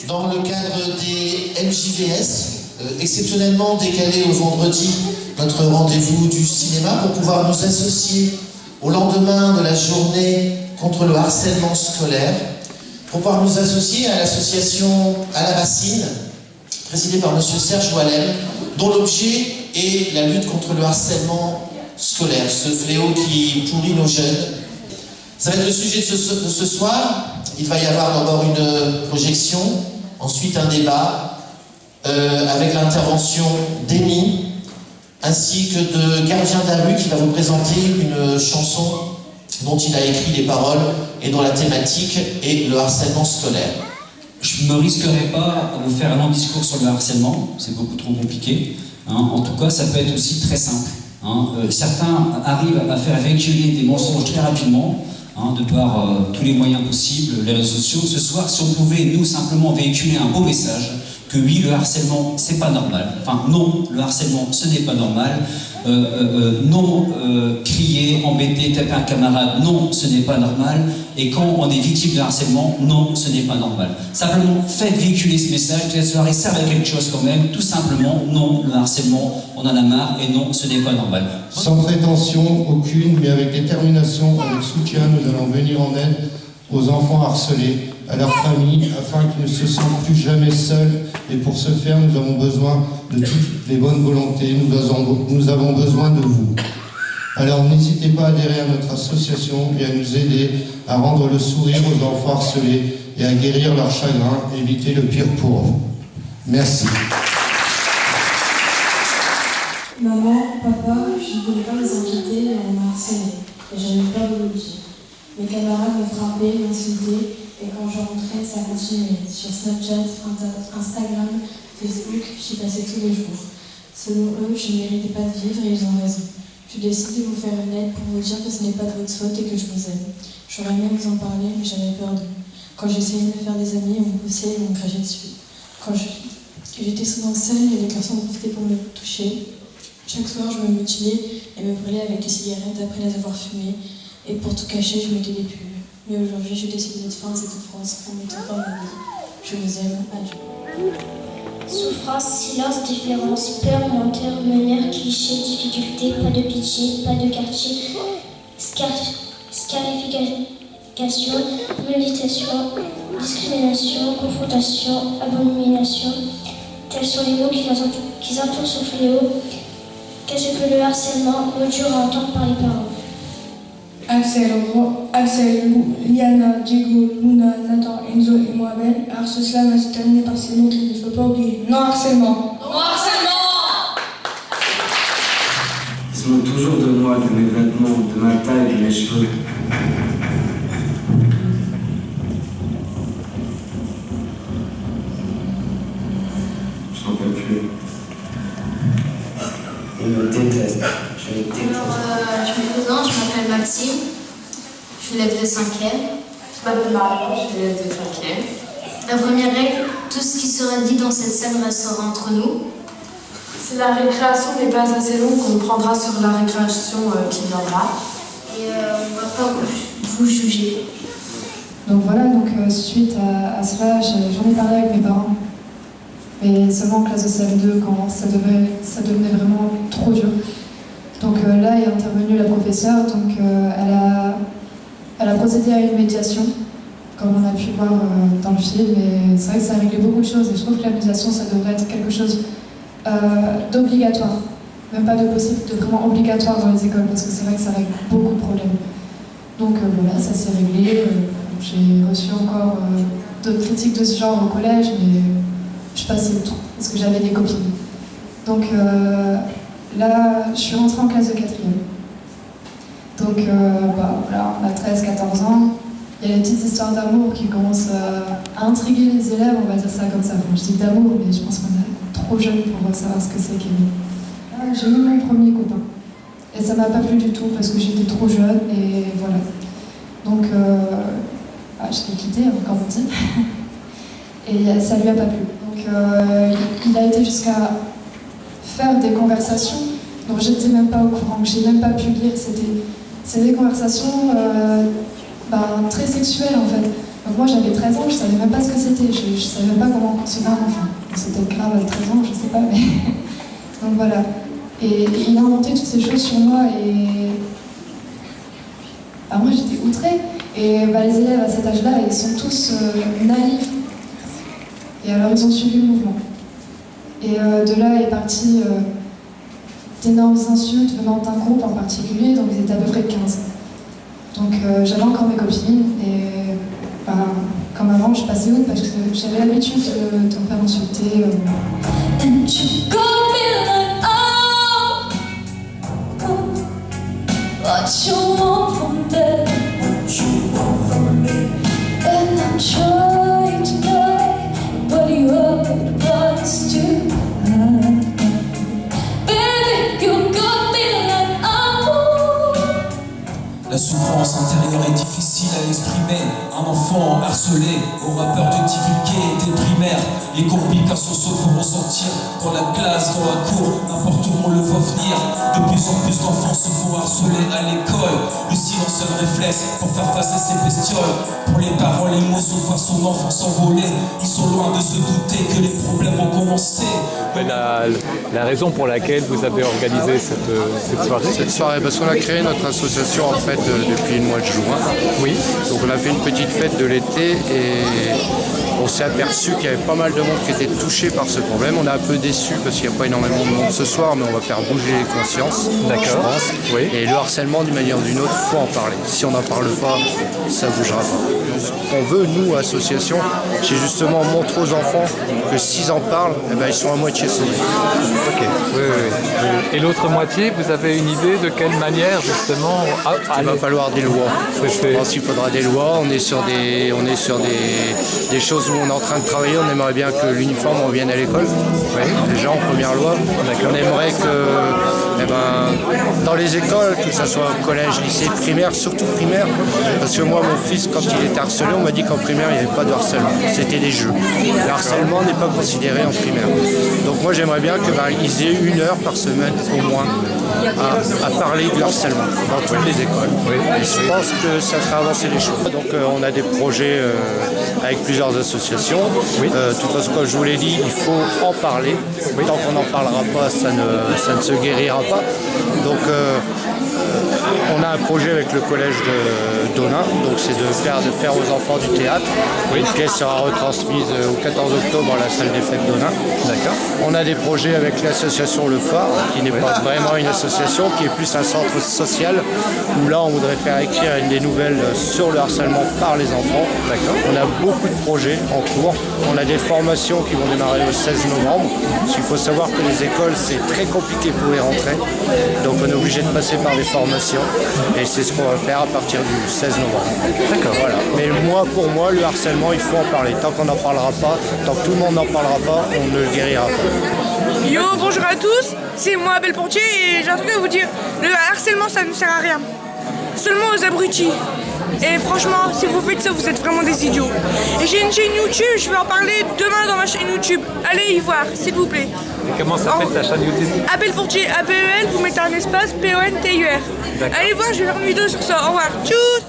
dans le cadre des MJVS, exceptionnellement décalé au vendredi, notre rendez-vous du cinéma, pour pouvoir nous associer au lendemain de la journée contre le harcèlement scolaire, pour pouvoir nous associer à l'association À la Bassine, présidée par M. Serge Wallem, dont l'objet est la lutte contre le harcèlement scolaire, ce fléau qui pourrit nos jeunes. Ça va être le sujet de ce soir. Il va y avoir d'abord une projection, ensuite un débat avec l'intervention d'Amy, ainsi que de Gardien Daru qui va vous présenter une chanson dont il a écrit les paroles et dont la thématique est le harcèlement scolaire. Je ne me risquerai pas à vous faire un long discours sur le harcèlement, c'est beaucoup trop compliqué. En tout cas, ça peut être aussi très simple. Certains arrivent à faire véhiculer des mensonges très rapidement, de par tous les moyens possibles, les réseaux sociaux. Ce soir, si on pouvait, nous, simplement véhiculer un beau message, que oui, le harcèlement, c'est pas normal. Enfin, non, le harcèlement, ce n'est pas normal. Non, crier, embêter, taper un camarade, non, ce n'est pas normal. Et quand on est victime de harcèlement, non, ce n'est pas normal. Simplement, faites véhiculer ce message, que la soirée serve à quelque chose quand même. Tout simplement, non, le harcèlement, on en a marre, et non, ce n'est pas normal. Sans prétention aucune, mais avec détermination, avec soutien, nous allons venir en aide aux enfants harcelés, à leurs familles, afin qu'ils ne se sentent plus jamais seuls. Et pour ce faire, nous avons besoin de toutes les bonnes volontés, nous avons besoin de vous. Alors n'hésitez pas à adhérer à notre association et à nous aider à rendre le sourire aux enfants harcelés et à guérir leur chagrin, éviter le pire pour eux. Merci. Maman, papa, je ne voulais pas les inquiéter et on m'a harcelé. Et j'avais peur de le dire. Mes camarades me frappaient, m'insultaient, et quand je rentrais, ça continuait. Sur Snapchat, Instagram, Facebook, j'y passais tous les jours. Selon eux, je ne méritais pas de vivre et ils ont raison. Je décide de vous faire une aide pour vous dire que ce n'est pas de votre faute et que je vous aime. J'aurais aimé vous en parler, mais j'avais peur d'eux. Quand j'essayais de me faire des amis, on me poussait et on me crachait dessus. J'étais souvent seule et les garçons profitaient pour me toucher. Chaque soir, je me mutilais et me brûlais avec des cigarettes après les avoir fumées. Et pour tout cacher, je mettais des pulls. Mais aujourd'hui, je décide de mettre fin à cette souffrance en mettant fin à ma vie. Je vous aime, adieu. Souffrance, silence, différence, peur, menteur, meneur, cliché, difficulté, pas de pitié, pas de quartier, scarification, méditation, discrimination, confrontation, abomination. Tels sont les mots qui entourent ce fléau. Qu'est-ce que le harcèlement, mot dur à entendre par les parents? Axel, Liana, Diego, Luna, Nathan, Enzo et moi-même, ce slam va se terminer par ces mots qu'il ne faut pas oublier. Non harcèlement. Non harcèlement. Ils se moquent toujours de moi, de mes vêtements, de ma taille, de mes cheveux. Je n'en peux plus. Ils me détestent. Je les déteste. Alors, je me présente, je m'appelle Maxime, je suis l'élève de 5e. Je m'appelle Marion, je suis l'élève de 5e. La première règle, tout ce qui sera dit dans cette salle restera entre nous. Si la récréation n'est pas assez longue, on prendra sur la récréation qui viendra. Et on ne va pas vous juger. Donc voilà, suite à cela, j'en ai parlé avec mes parents. Mais seulement en classe de CM2, quand ça devenait vraiment trop dur. Donc là est intervenue la professeure, elle a procédé à une médiation, comme on a pu voir dans le film, et c'est vrai que ça a réglé beaucoup de choses, et je trouve que la médiation, ça devrait être quelque chose d'obligatoire, même pas de possible, de vraiment obligatoire dans les écoles, parce que c'est vrai que ça règle beaucoup de problèmes. Donc voilà, ça s'est réglé, j'ai reçu encore d'autres critiques de ce genre au collège, mais je passais le temps, parce que j'avais des copines. Donc là, je suis rentrée en classe de 4e. Donc voilà, on a 13-14 ans. Il y a les petites histoires d'amour qui commencent à intriguer les élèves, on va dire ça comme ça. Enfin, je dis d'amour, mais je pense qu'on est trop jeune pour savoir ce que c'est qu'aimer. J'ai eu mon premier copain. Et ça m'a pas plu du tout parce que j'étais trop jeune et voilà. Donc je l'ai quitté, comme on dit. Et ça lui a pas plu. Donc il a été jusqu'à faire des conversations dont j'étais même pas au courant, que j'ai même pas pu lire. C'est des conversations très sexuelles en fait. Donc moi j'avais 13 ans, je savais même pas ce que c'était, je savais même pas comment concevoir un enfant. C'était grave à 13 ans, je sais pas, mais... Donc voilà. Et il a inventé toutes ces choses sur moi et... Alors moi j'étais outrée. Et les élèves à cet âge-là, ils sont tous naïfs. Et alors ils ont suivi le mouvement. Et de là est parti d'énormes insultes venant d'un groupe en particulier, donc ils étaient à peu près 15. Donc j'avais encore mes copines et comme avant je passais outre parce que j'avais l'habitude de me faire insulter. What you want from them? What you want from me? And I'm trying to know what you advise to. Baby, you got me like I'm on. La souffrance intérieure est difficile à exprimer. Un enfant harcelé aura peur de divulguer dès le primaire. Les complications se feront sentir dans la classe, dans la cour, n'importe où on le voit venir. De plus en plus d'enfants se font harceler à l'école. Le silence est le réflexe pour faire passer ces bestioles. Pour les parents, les mots sont de voir son enfant s'envoler. Ils sont loin de se douter que les problèmes ont commencé. La raison pour laquelle vous avez organisé cette soirée? Cette soirée, parce qu'on a créé notre association en fait depuis le mois de juin. Oui. Donc on a fait une petite fête de l'été et on s'est aperçu qu'il y avait pas mal de monde qui était touché par ce problème. On est un peu déçu parce qu'il n'y a pas énormément de monde ce soir, mais on va faire bouger les consciences. D'accord. Je pense. Oui. Et le harcèlement, d'une manière ou d'une autre, il faut en parler. Si on n'en parle pas, ça ne bougera pas. Donc, ce qu'on veut, nous, association, c'est justement montrer aux enfants que s'ils en parlent, eh ben, ils sont à moitié sauvés. Ok. Oui. Et l'autre moitié, vous avez une idée de quelle manière justement il va falloir des lois. Je pense qu'il faudra des lois. On est sur des choses où on est en train de travailler. On aimerait bien que l'uniforme revienne à l'école. Oui. Déjà en première loi. On aimerait que dans les écoles, que ce soit collège, lycée, primaire, surtout primaire, parce que moi mon fils quand il était harcelé, on m'a dit qu'en primaire il n'y avait pas de harcèlement, c'était des jeux. Le harcèlement n'est pas considéré en primaire. Donc moi j'aimerais bien qu'ils aient 1 heure par semaine au moins à parler du harcèlement dans toutes les écoles. Oui. Et je pense que ça ferait avancer les choses. Donc on a des projets avec plusieurs associations. Oui. De toute façon, comme je vous l'ai dit, il faut en parler. Oui. Tant qu'on n'en parlera pas, ça ne se guérira pas. Donc on a un projet avec le collège de Donin, donc c'est de faire aux enfants du théâtre. Oui. Une pièce sera retransmise au 14 octobre à la salle des fêtes Donin. D'accord. On a des projets avec l'association Le Phare, qui n'est pas vraiment une association, qui est plus un centre social, où là on voudrait faire écrire des nouvelles sur le harcèlement par les enfants. D'accord. On a beaucoup de projets en cours. On a des formations qui vont démarrer le 16 novembre. Parce qu'il faut savoir que les écoles, c'est très compliqué pour y rentrer. Donc on est obligé de passer par des formations. Et c'est ce qu'on va faire à partir du 16 novembre. D'accord. Voilà. Mais pour moi, le harcèlement, il faut en parler. Tant qu'on n'en parlera pas, tant que tout le monde n'en parlera pas, on ne le guérira pas. Yo, bonjour à tous, c'est moi Abel Pontier et j'ai un truc à vous dire. Le harcèlement, ça ne sert à rien. Seulement aux abrutis. Et franchement, si vous faites ça, vous êtes vraiment des idiots. Et j'ai une chaîne YouTube, je vais en parler demain dans ma chaîne YouTube. Allez y voir, s'il vous plaît. Et comment s'appelle ta chaîne YouTube? Abel Pontier, ABEL, vous mettez un espace, PONTUR. Allez voir, je vais faire une vidéo sur ça. Au revoir. Tchuss.